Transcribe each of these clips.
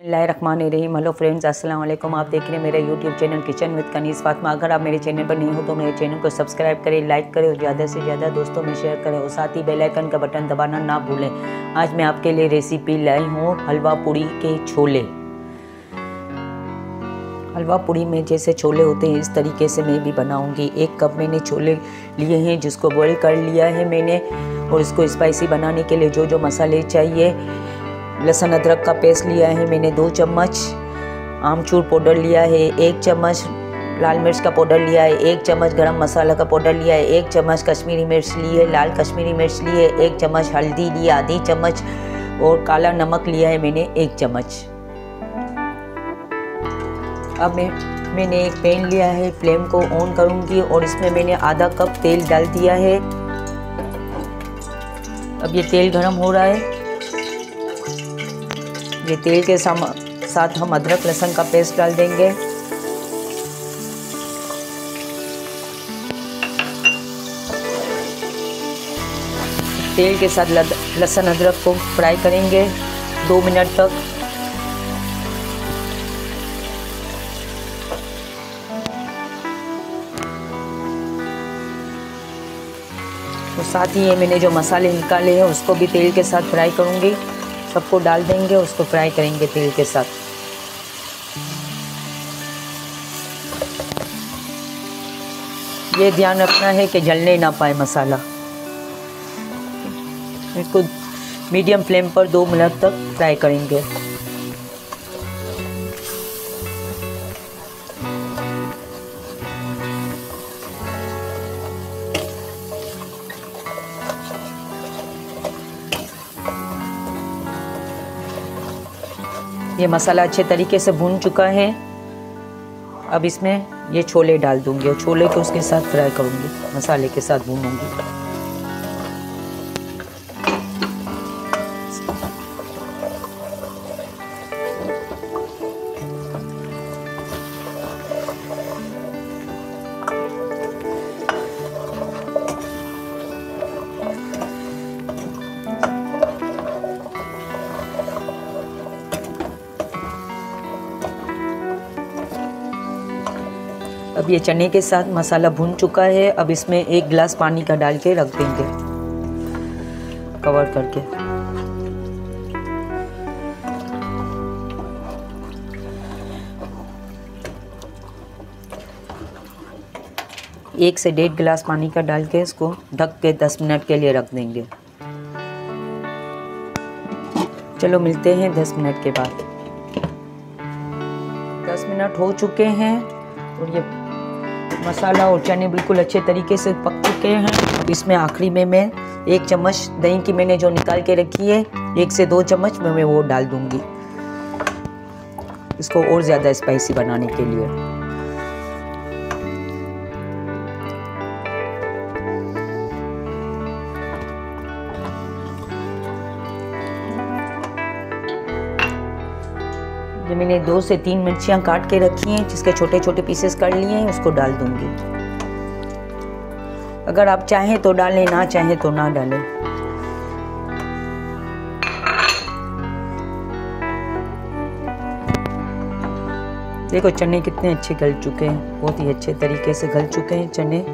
बिस्मिल्लाहिर्रहमानिर्रहीम। Hello friends, अस्सलाम वालेकुम। आप देख रहे हैं मेरा YouTube channel kitchen with Kaneez Fatima. अगर आप मेरे चैनल पर नहीं हो तो मेरे चैनल को सब्सक्राइब करें, लाइक करें और ज़्यादा से ज़्यादा दोस्तों में शेयर करें और साथ ही बेल आइकन का बटन दबाना ना भूलें। आज मैं आपके लिए रेसिपी लाई हूँ हलवा पूड़ी के छोले। हलवा पूड़ी में जैसे छोले होते हैं इस तरीके से मैं भी बनाऊंगी। 1 कप मैंने छोले लिए हैं जिसको बॉईल कर लिया है मैंने, और इसको स्पाइसी बनाने के लिए जो जो मसाले चाहिए, लहसुन अदरक का पेस्ट लिया है मैंने 2 चम्मच, आमचूर पाउडर लिया है 1 चम्मच, लाल मिर्च का पाउडर लिया है 1 चम्मच, गरम मसाला का पाउडर लिया है 1 चम्मच, कश्मीरी मिर्च ली है, लाल कश्मीरी मिर्च ली है 1 चम्मच, हल्दी ली आधी चम्मच और काला नमक लिया है मैंने 1 चम्मच। अब मैंने एक पैन लिया है, फ्लेम को ऑन करूंगी और इसमें मैंने आधा कप तेल डाल दिया है। अब ये तेल गरम हो रहा है। ये तेल के साथ हम अदरक लहसुन का पेस्ट डाल देंगे। तेल के साथ लहसुन अदरक को फ्राई करेंगे 2 मिनट तक। तो साथ ही ये मैंने जो मसाले निकाले हैं उसको भी तेल के साथ फ्राई करूंगी। सबको डाल देंगे, उसको फ्राई करेंगे तेल के साथ। ये ध्यान रखना है कि जलने ना पाए मसाला। इसको मीडियम फ्लेम पर 2 मिनट तक फ्राई करेंगे। ये मसाला अच्छे तरीके से भून चुका है। अब इसमें ये छोले डाल दूंगी और छोले को उसके साथ फ्राई करूंगी, मसाले के साथ भूनूंगी। अब ये चने के साथ मसाला भून चुका है। अब इसमें 1 गिलास पानी का डाल के रख देंगे कवर करके। एक से 1.5 गिलास पानी का डाल के इसको ढक के 10 मिनट के लिए रख देंगे। चलो मिलते हैं 10 मिनट के बाद। 10 मिनट हो चुके हैं और ये मसाला और चने बिल्कुल अच्छे तरीके से पक चुके हैं। अब इसमें आखिरी में मैं 1 चम्मच दही की मैंने जो निकाल के रखी है 1 से 2 चम्मच मैं वो डाल दूंगी, इसको और ज़्यादा स्पाइसी बनाने के लिए। ये मैंने 2 से 3 मिर्चियाँ काट के रखी हैं, जिसके छोटे छोटे पीसेस कर लिए हैं, उसको डाल दूंगी। अगर आप चाहें तो डालें, ना चाहें तो ना डालें। देखो चने कितने अच्छे गल चुके हैं, बहुत ही अच्छे तरीके से गल चुके हैं चने।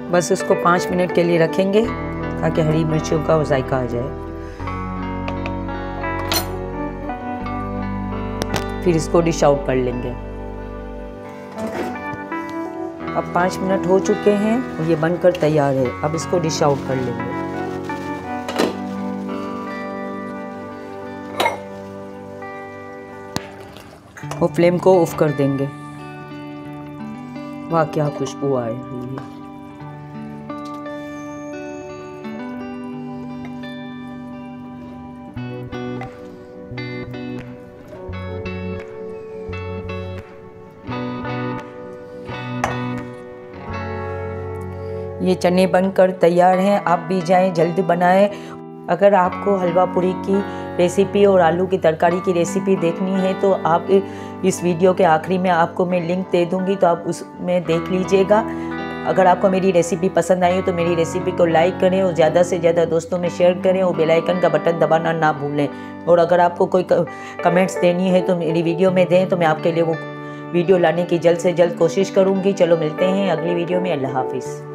बस इसको 5 मिनट के लिए रखेंगे ताकि हरी मिर्चियों का जायका आ जाए। फिर इसको डिश आउट कर लेंगे। अब 5 मिनट हो चुके हैं और ये बनकर तैयार है। अब इसको डिश आउट कर लेंगे। और फ्लेम को ऑफ कर देंगे। वाह क्या खुशबू आ रही है। ये चने बनकर तैयार हैं। आप भी जाएं, जल्दी बनाएं। अगर आपको हलवा पूड़ी की रेसिपी और आलू की तरकारी की रेसिपी देखनी है तो आप इस वीडियो के आखिरी में आपको मैं लिंक दे दूंगी, तो आप उसमें देख लीजिएगा। अगर आपको मेरी रेसिपी पसंद आई हो तो मेरी रेसिपी को लाइक करें और ज़्यादा से ज़्यादा दोस्तों में शेयर करें और बेल आइकन का बटन दबाना ना भूलें। और अगर आपको कोई कमेंट्स देनी है तो मेरी वीडियो में दें, तो मैं आपके लिए वो वीडियो लाने की जल्द से जल्द कोशिश करूँगी। चलो मिलते हैं अगली वीडियो में। अल्लाह हाफिज़।